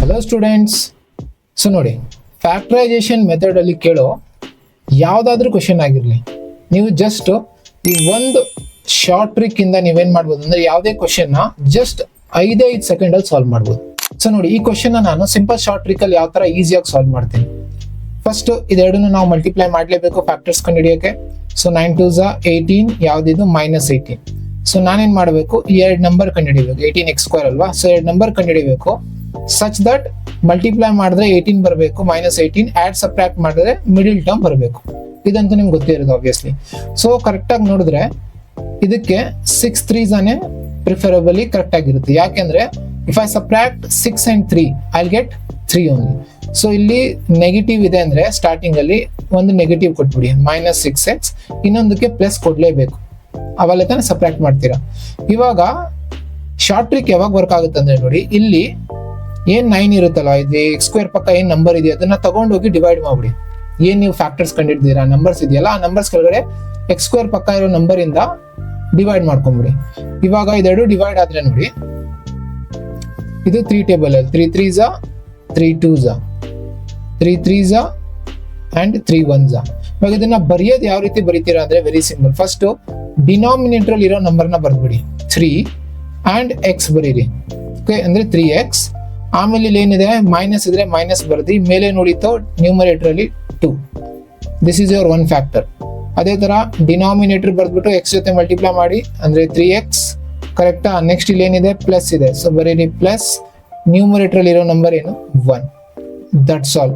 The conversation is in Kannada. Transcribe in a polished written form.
Hello students. ಸೊ ನೋಡಿ, ಫ್ಯಾಕ್ಟರೈಸೇಷನ್ ಮೆಥಡ್ ಅಲ್ಲಿ ಕೇಳೋ ಯಾವುದಾದ್ರೂ ಕ್ವಶನ್ ಆಗಿರಲಿ, ನೀವು ಜಸ್ಟ್ ಈ ಒಂದು ಶಾರ್ಟ್ ಟ್ರಿಕ್ ಇಂದ ನೀವೇನ್ ಮಾಡ್ಬೋದು ಅಂದ್ರೆ ಯಾವುದೇ ಕ್ವಶನ್ ನ ಜಸ್ಟ್ 5 ಸೆಕೆಂಡ್ ಅಲ್ಲಿ ಸಾಲ್ವ್ ಮಾಡ್ಬೋದು. ಸೊ ನೋಡಿ, ಈ ಕ್ವಶನ್ ನಾನು ಸಿಂಪಲ್ ಶಾರ್ಟ್ ಟ್ರಿಕ್ ಅಲ್ಲಿ ಯಾವ ತರ ಈಸಿಯಾಗಿ ಸಾಲ್ವ್ ಮಾಡ್ತೀನಿ. ಫಸ್ಟ್ ಇದೆರಡನ್ನು ನಾವು ಮಲ್ಟಿಪ್ಲೈ ಮಾಡಲೇಬೇಕು ಫ್ಯಾಕ್ಟರ್ಸ್ ಕಂಡುಹಿಡಿಯೋಕೆ. ಸೊ 9 2 18, ಯಾವ್ದಿದು -18. ಸೊ ನಾನೇನ್ ಮಾಡಬೇಕು, ಈ ಎರಡು ನಂಬರ್ ಕಂಡುಹಿಡಿಬೇಕು. 18x² ಅಲ್ವಾ, ಸೊ ಎರಡು ನಂಬರ್ ಕಂಡುಹಿಡಿಬೇಕು. ಸಚ್ ದಟ್ ಮಲ್ಟಿಪ್ಲೈ ಮಾಡಿದ್ರೆ 18 ಬರಬೇಕು, -18 ಆಡ್ ಸಬ್ಟ್ರಾಕ್ಟ್ ಮಾಡಿದ್ರೆ ಮಿಡಿಲ್ ಟರ್ಮ್ ಬರಬೇಕು. ಇದಂತೂ ನಿಮ್ಗೆ ಗೊತ್ತೇ ಇರೋದು ಆಬ್ವಿಯಸ್ಲಿ. ಸೊ ಕರೆಕ್ಟ್ ಆಗಿ ನೋಡಿದ್ರೆ ಇದಕ್ಕೆ 6 3s ಪ್ರಿಫರಬಲಿ ಕರೆಕ್ಟ್ ಆಗಿರುತ್ತೆ. ಯಾಕೆಂದ್ರೆ if I subtract 6 and 3 I get 3 only. So ಇಲ್ಲಿ ನೆಗೆಟಿವ್ ಇದೆ ಅಂದ್ರೆ ಸ್ಟಾರ್ಟಿಂಗ್ ಅಲ್ಲಿ ಒಂದು ನೆಗೆಟಿವ್ ಕೊಟ್ಬಿಡಿ, -6x, ಇನ್ನೊಂದಕ್ಕೆ ಪ್ಲಸ್ ಕೊಡ್ಲೇಬೇಕು, ಅವೆಲ್ಲ ತಾನೇ ಸಬ್ಟ್ರಾಕ್ಟ್ ಮಾಡ್ತೀರಾ. ಇವಾಗ ಶಾರ್ಟ್ ಟ್ರಿಕ್ ಯಾವಾಗ ವರ್ಕ್ ಆಗುತ್ತೆ ಅಂದ್ರೆ ನೋಡಿ, ಇಲ್ಲಿ ಏನ್ 9 ಇರುತ್ತಲ್ಲ, ಇದು x² ಪಕ್ಕ ಏನ್ ನಂಬರ್ ಇದೆಯಾ ಅದನ್ನ ತಗೊಂಡೋಗಿ ಡಿವೈಡ್ ಮಾಡ್ಬಿಡಿ. ಏನ್ ನೀವು ಫ್ಯಾಕ್ಟರ್ಸ್ ಕಂಡಿಡ್ತೀರಾ, ನಂಬರ್ಸ್ ಇದೆಯಲ್ಲ, ಆ ನಂಬರ್ಸ್ ಕೆಳಗಡೆ x² ಪಕ್ಕ ಇರೋ ನಂಬರ್ ಇಂದ ಡಿವೈಡ್ ಮಾಡ್ಕೊಂಡ್ಬಿಡಿ. ಇವಾಗ ಇದೆರಡು ಡಿವೈಡ್ ಆದ್ರೆ ನೋಡಿ, ಇದು 3 ಟೇಬಲ್ ಅಲ್ಲಿ 3 3s 3 2s 3 3s and 3 1s. ಇವಾಗ ಇದನ್ನ ಬರೆಯೋದು ಯಾವ ರೀತಿ ಬರೀತೀರಾ ಅಂದ್ರೆ ವೆರಿ ಸಿಂಪಲ್. ಫಸ್ಟ್ ಡಿನಾಮಿನೇಟರ್ ಅಲ್ಲಿ ಇರೋ ನಂಬರ್ನ ಬರ್ದ್ಬಿಡಿ, 3 and x ಬರೀರಿ. ಓಕೆ, ಅಂದ್ರೆ 3x. ಆಮೇಲೆ ಇಲ್ಲಿ ಏನಿದೆ ಮೈನಸ್ ಇದ್ರೆ ಮೈನಸ್ ಬರ್ದಿ, ಮೇಲೆ ನೋಡಿತ್ತು ನ್ಯೂಮರೇಟರ್ ಅಲ್ಲಿ 2. This is your one factor. ಅದೇ ತರ ಡಿನಾಮಿನೇಟರ್ ಬರ್ದ್ಬಿಟ್ಟು x ಜೊತೆ ಮಲ್ಟಿಪ್ಲೈ ಮಾಡಿ, ಅಂದ್ರೆ 3x. ಕರೆಕ್ಟಾ? ನೆಕ್ಸ್ಟ್ ಇಲ್ಲಿ ಏನಿದೆ ಪ್ಲಸ್ ಇದೆ, ಸೊ ಬರೀರಿ ಪ್ಲಸ್, ನ್ಯೂಮರೇಟರ್ ಅಲ್ಲಿ ಇರೋ ನಂಬರ್ ಏನು 1. That's all.